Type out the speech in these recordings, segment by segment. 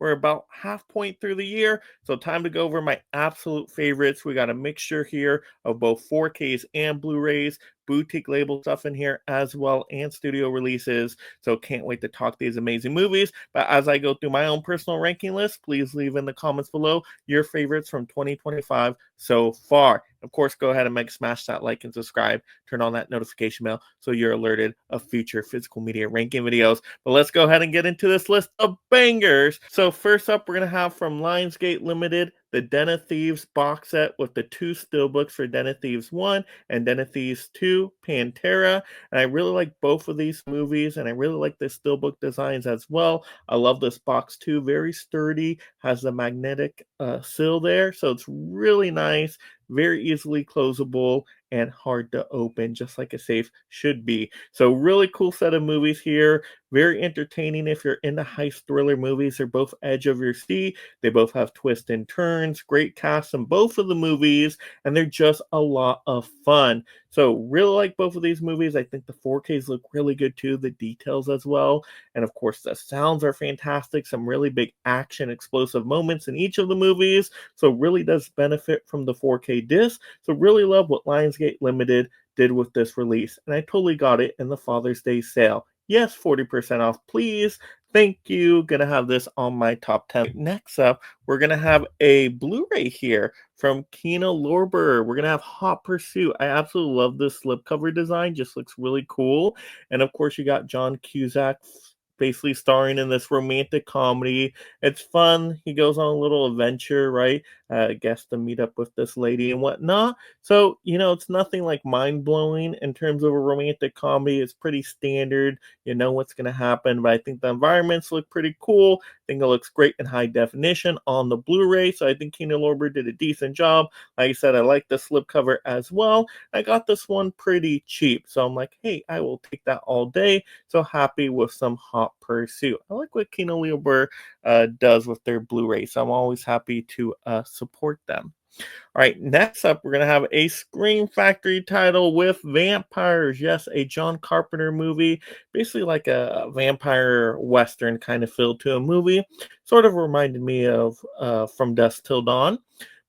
We're about half point through the year, so time to go over my absolute favorites. We got a mixture here of both 4Ks and Blu-rays, boutique label stuff in here as well, and studio releases. So can't wait to talk these amazing movies. But as I go through my own personal ranking list, please leave in the comments below your favorites from 2025 so far. Of course, go ahead and smash that like and subscribe. Turn on that notification bell so you're alerted of future physical media ranking videos. But let's go ahead and get into this list of bangers. So first up, we're going to have from Lionsgate Limited, the Den of Thieves box set with the 2 steelbooks for Den of Thieves 1 and Den of Thieves 2, Pantera. And I really like both of these movies, and I really like the steelbook designs as well. I love this box too, very sturdy, has the magnetic seal there, so it's really nice, very easily closable, and hard to open, just like a safe should be. So really cool set of movies here. Very entertaining if you're into heist thriller movies. They're both edge of your seat. They both have twists and turns. Great cast in both of the movies, and they're just a lot of fun. So really like both of these movies. I think the 4Ks look really good too, the details as well. And of course, the sounds are fantastic. Some really big action, explosive moments in each of the movies. So really does benefit from the 4K disc. So really love what Lionsgate Limited did with this release. And I totally got it in the Father's Day sale. Yes, 40% off, please. Thank you. Gonna have this on my top 10. Next up, we're gonna have a Blu-ray here from Kino Lorber. We're gonna have Hot Pursuit. I absolutely love this slipcover design. Just looks really cool. And of course, you got John Cusack basically starring in this romantic comedy. It's fun. He goes on a little adventure, right? I guess to meet up with this lady and whatnot. So, it's nothing like mind-blowing in terms of a romantic comedy. It's pretty standard. You know what's going to happen, but I think the environments look pretty cool. I think it looks great in high definition on the Blu-ray, so I think Kino Lorber did a decent job. Like I said, I like the slipcover as well. I got this one pretty cheap, so I'm like, hey, I will take that all day. So happy with some Hot Pursuit. I like what Kino Lorber does with their Blu-ray, so I'm always happy to support them. All right, next up, we're going to have a Scream Factory title with vampires. Yes, a John Carpenter movie, basically like a vampire western kind of feel to a movie. Sort of reminded me of From Dusk Till Dawn.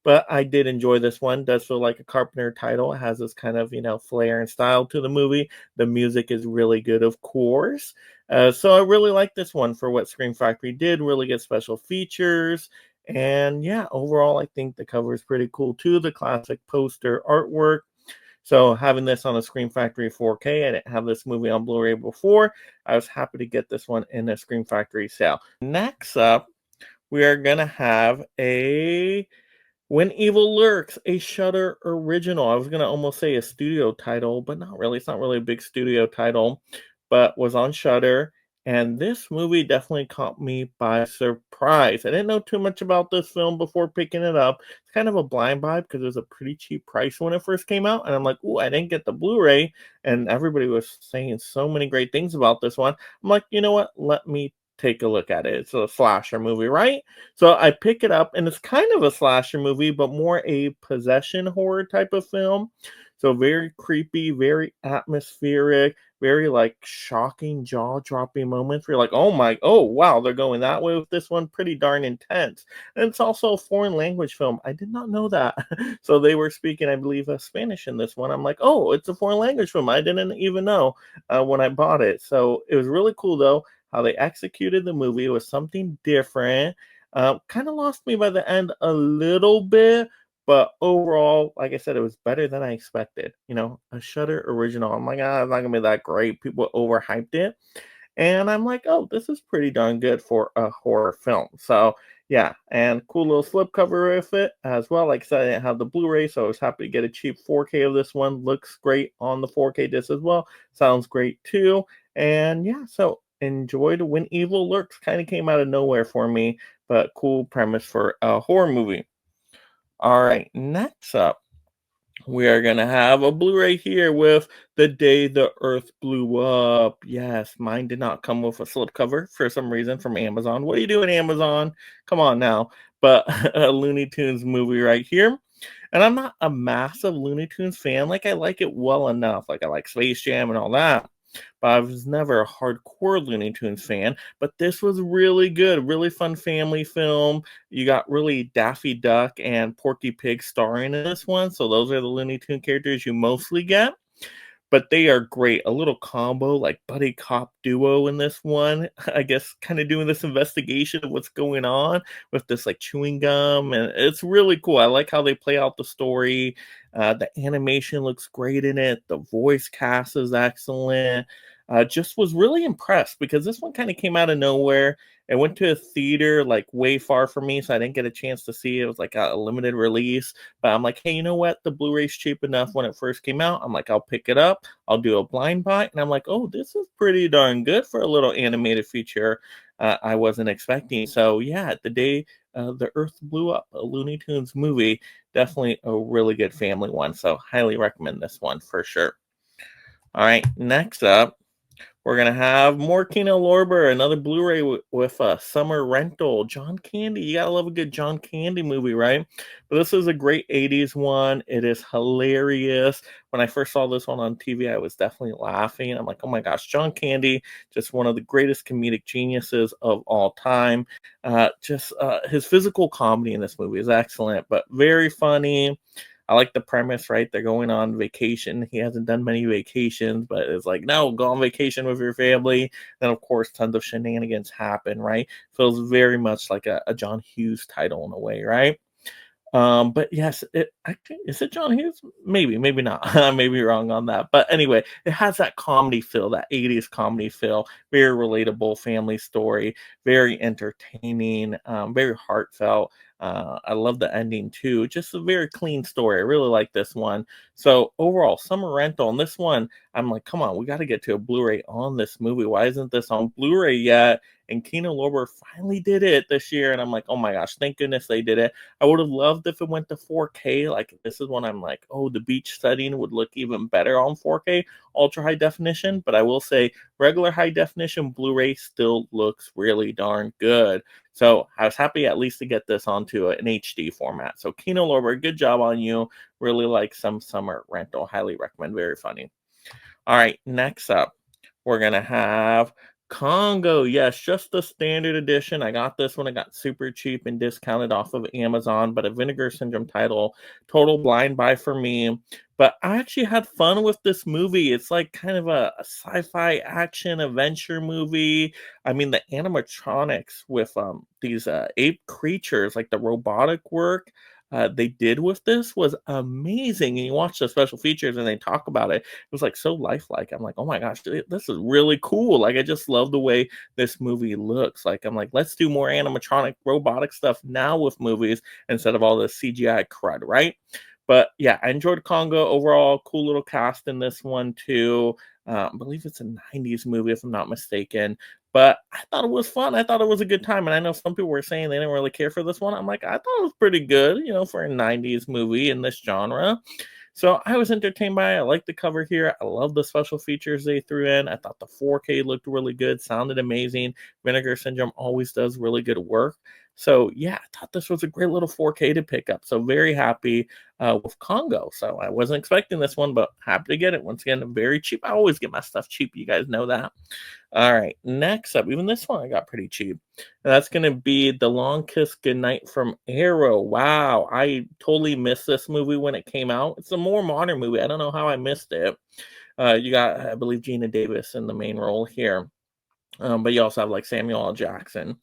But I did enjoy this one. Does feel like a Carpenter title. It has this kind of, flair and style to the movie. The music is really good, of course. So I really like this one for what Scream Factory did. Really good special features. And yeah, overall, I think the cover is pretty cool too. The classic poster artwork. So having this on a Scream Factory 4K, I didn't have this movie on Blu-ray before. I was happy to get this one in a Scream Factory sale. Next up, we are going to have a When Evil Lurks, a Shudder original. I was going to almost say a studio title, but not really. It's not really a big studio title, but was on Shudder. And this movie definitely caught me by surprise. I didn't know too much about this film before picking it up. It's kind of a blind buy because it was a pretty cheap price when it first came out. And I'm like, ooh, I didn't get the Blu-ray. And everybody was saying so many great things about this one. I'm like, you know what? Let me take a look at it. It's a slasher movie, right? So I pick it up, and it's kind of a slasher movie, but more a possession horror type of film. So very creepy, very atmospheric, very like shocking, jaw-dropping moments where you're like, oh wow, they're going that way with this one. Pretty darn intense. And it's also a foreign language film. I did not know that. So they were speaking, I believe, Spanish in this one. I'm like, oh, it's a foreign language film. I didn't even know when I bought it. So it was really cool though how they executed the movie. It was something different. Kind of lost me by the end a little bit, but overall, like I said, it was better than I expected. A Shudder original. I'm like, it's not gonna be that great. People overhyped it, and I'm like, oh, this is pretty darn good for a horror film. So yeah, and cool little slipcover with it as well. Like I said, I didn't have the Blu-ray, so I was happy to get a cheap 4K of this one. Looks great on the 4K disc as well. Sounds great too. And yeah, so enjoyed When Evil Lurks. Kind of came out of nowhere for me, but cool premise for a horror movie. All right, next up, we are going to have a Blu-ray here with The Day the Earth Blew Up. Yes, mine did not come with a slipcover for some reason from Amazon. What are you doing, Amazon? Come on now. But a Looney Tunes movie right here. And I'm not a massive Looney Tunes fan. Like, I like it well enough. Like, I like Space Jam and all that. but I was never a hardcore Looney Tunes fan. But this was really good, really fun family film. You got really Daffy Duck and Porky Pig starring in this one, so those are the Looney Tune characters you mostly get, but they are great. A little combo, like buddy cop duo in this one. I guess kind of doing this investigation of what's going on with this like chewing gum, and it's really cool. I like how they play out the story. The animation looks great in it. The voice cast is excellent. Just was really impressed because this one kind of came out of nowhere. It went to a theater like way far from me, so I didn't get a chance to see it. It was like a limited release. But I'm like, hey, you know what? The Blu-ray's cheap enough when it first came out. I'm like, I'll pick it up. I'll do a blind buy. And I'm like, oh, this is pretty darn good for a little animated feature I wasn't expecting. So yeah, the day the Earth blew up, a Looney Tunes movie, definitely a really good family one. So highly recommend this one for sure. All right, next up, we're gonna have more Kino Lorber, another Blu-ray with a summer rental. John Candy, you gotta love a good John Candy movie, right? But this is a great '80s one. It is hilarious. When I first saw this one on TV, I was definitely laughing. I'm like, oh my gosh, John Candy, just one of the greatest comedic geniuses of all time. His physical comedy in this movie is excellent, but very funny. I like the premise, right? They're going on vacation. He hasn't done many vacations, but it's like, no, go on vacation with your family. Then, of course, tons of shenanigans happen, right? Feels very much like a John Hughes title in a way, right? But yes, it actually is it John Hughes? Maybe, maybe not. I may be wrong on that. But anyway, it has that comedy feel, that 80s comedy feel, very relatable family story, very entertaining, very heartfelt. I love the ending too. Just a very clean story. I really like this one. So overall, summer rental. And this one, I'm like, come on, we got to get to a Blu-ray on this movie. Why isn't this on Blu-ray yet? And Kino Lorber finally did it this year, and I'm like, oh my gosh, thank goodness they did it. I would have loved if it went to 4K. Like, this is when I'm like, oh, the beach setting would look even better on 4K, ultra high definition. But I will say, regular high definition Blu-ray still looks really darn good. So I was happy at least to get this onto an HD format. So Kino Lorber, good job on you. Really like some summer rental. Highly recommend. Very funny. All right, next up, we're gonna have Congo. Yes, just the standard edition. I got this when it got super cheap and discounted off of Amazon, but a Vinegar Syndrome title, total blind buy for me. But I actually had fun with this movie. It's like kind of a sci-fi action adventure movie. I mean, the animatronics with these ape creatures, like the robotic work they did with this was amazing. And you watch the special features and they talk about it. It was like so lifelike. I'm like, oh my gosh, this is really cool. Like, I just love the way this movie looks. Like, I'm like, let's do more animatronic robotic stuff now with movies instead of all this CGI crud, right? But yeah, I enjoyed Congo overall. Cool little cast in this one too. I believe it's a '90s movie, if I'm not mistaken. But I thought it was fun. I thought it was a good time. And I know some people were saying they didn't really care for this one. I'm like, I thought it was pretty good, for a '90s movie in this genre. So I was entertained by it. I like the cover here. I love the special features they threw in. I thought the 4K looked really good, sounded amazing. Vinegar Syndrome always does really good work. So yeah, I thought this was a great little 4K to pick up. So very happy with Congo. So I wasn't expecting this one, but happy to get it. Once again, very cheap. I always get my stuff cheap. You guys know that. All right, next up, even this one I got pretty cheap. And that's going to be The Long Kiss Goodnight from Arrow. Wow, I totally missed this movie when it came out. It's a more modern movie. I don't know how I missed it. You got, I believe, Gina Davis in the main role here. But you also have like Samuel L. Jackson.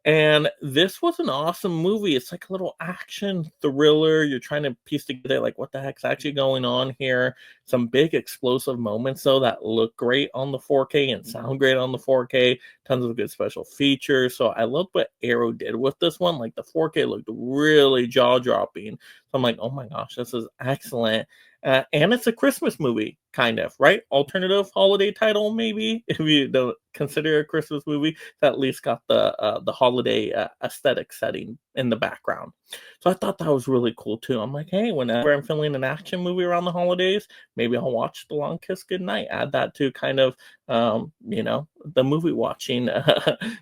And this was an awesome movie. It's like a little action thriller. You're trying to piece together like what the heck's actually going on here. Some big explosive moments though that look great on the 4K and sound great on the 4K. Tons of good special features. So I love what Arrow did with this one. Like the 4K looked really jaw-dropping. So I'm like, oh my gosh, this is excellent. And it's a Christmas movie, kind of, right? Alternative holiday title, maybe, if you don't consider a Christmas movie. That at least got the holiday aesthetic setting in the background. So I thought that was really cool too. I'm like, hey, whenever I'm filming an action movie around the holidays, maybe I'll watch The Long Kiss Goodnight. Add that to kind of, the movie watching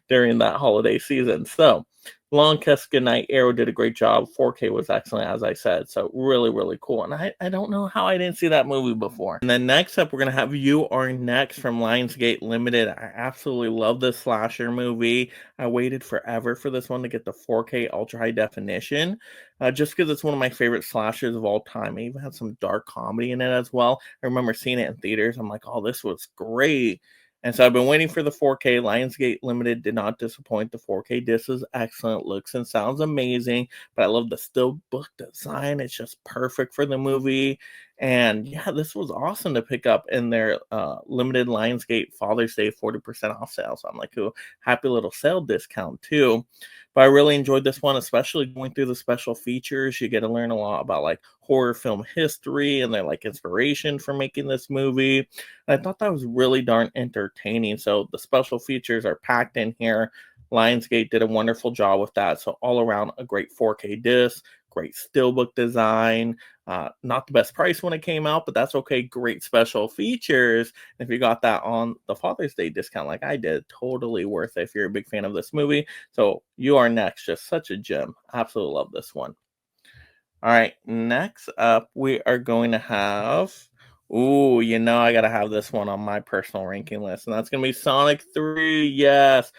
during that holiday season. So Long Kiss Goodnight, Arrow did a great job. 4K was excellent, as I said. So really, really cool. And I don't know how I didn't see that movie before. And then next up, we're going to have You Are Next from Lionsgate Limited. I absolutely love this slasher movie. I waited forever for this one to get the 4K ultra high definition, just because it's one of my favorite slashers of all time. It even had some dark comedy in it as well. I remember seeing it in theaters. I'm like, oh, this was great. And so I've been waiting for the 4K. Lionsgate Limited did not disappoint. The 4K disc is excellent, looks and sounds amazing. But I love the still book design. It's just perfect for the movie. And yeah, this was awesome to pick up in their limited Lionsgate Father's Day 40% off sale. So I'm like, ooh, happy little sale discount too. But I really enjoyed this one, especially going through the special features. You get to learn a lot about like horror film history and their like inspiration for making this movie. And I thought that was really darn entertaining. So the special features are packed in here. Lionsgate did a wonderful job with that. So all around a great 4K disc, great steelbook design. Not the best price when it came out, but that's okay. Great special features. If you got that on the Father's Day discount like I did, totally worth it if you're a big fan of this movie. So You Are Next, just such a gem. Absolutely love this one. All right, next up, we are going to have. Ooh, I got to have this one on my personal ranking list, and that's going to be Sonic 3. Yes,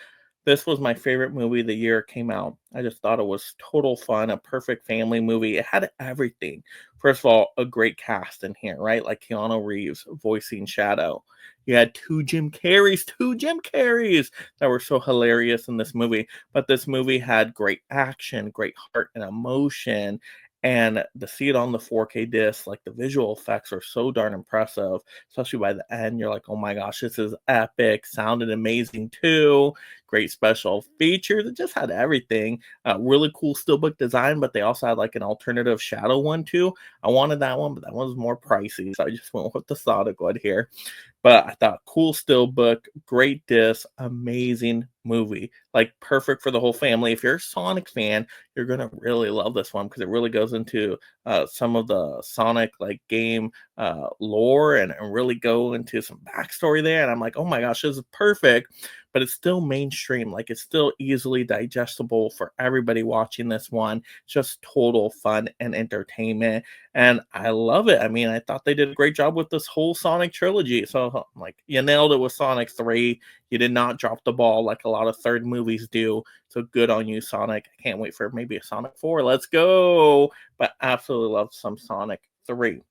this was my favorite movie the year it came out. I just thought it was total fun, a perfect family movie. It had everything. First of all, a great cast in here, right? Like Keanu Reeves voicing Shadow. You had two Jim Carreys that were so hilarious in this movie. But this movie had great action, great heart and emotion. And to see it on the 4K disc, like the visual effects are so darn impressive, especially by the end. You're like, oh my gosh, this is epic. Sounded amazing too. Great special features. It just had everything. Really cool steelbook design, but they also had like an alternative shadow one too. I wanted that one, but that one was more pricey. So I just went with the Sonic one here. But I thought cool steelbook, great disc, amazing movie. Like perfect for the whole family. If you're a Sonic fan, you're gonna really love this one because it really goes into some of the Sonic like game lore and really go into some backstory there. And I'm like, oh my gosh, this is perfect. But it's still mainstream. Like it's still easily digestible for everybody watching this one. Just total fun and entertainment. And I love it. I mean, I thought they did a great job with this whole Sonic trilogy. So I'm like, you nailed it with Sonic 3. You did not drop the ball like a lot of third movies do. So good on you, Sonic. I can't wait for maybe a Sonic 4. Let's go. But absolutely love some Sonic 3.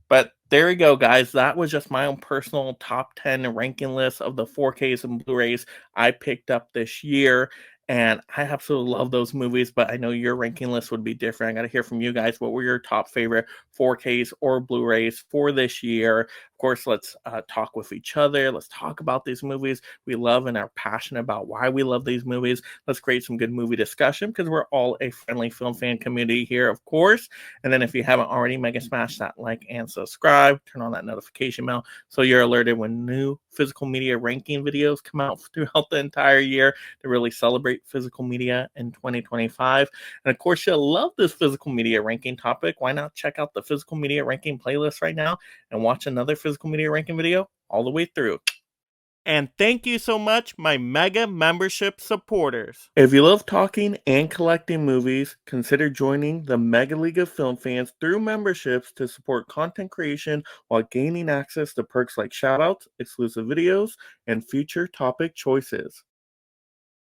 But there we go, guys. That was just my own personal top 10 ranking list of the 4Ks and Blu-rays I picked up this year. And I absolutely love those movies, but I know your ranking list would be different. I got to hear from you guys. What were your top favorite 4Ks or Blu-rays for this year? Of course, let's talk with each other. Let's talk about these movies we love and are passionate about why we love these movies. Let's create some good movie discussion because we're all a friendly film fan community here, of course. And then if you haven't already, mega smash that like and subscribe. Turn on that notification bell so you're alerted when new physical media ranking videos come out throughout the entire year to really celebrate physical media in 2025. And of course, you'll love this physical media ranking topic. Why not check out the physical media ranking playlist right now and watch another physical media ranking video all the way through? And thank you so much, my mega membership supporters. If you love talking and collecting movies, consider joining the Mega League of Film Fans through memberships to support content creation while gaining access to perks like shoutouts, exclusive videos, and future topic choices.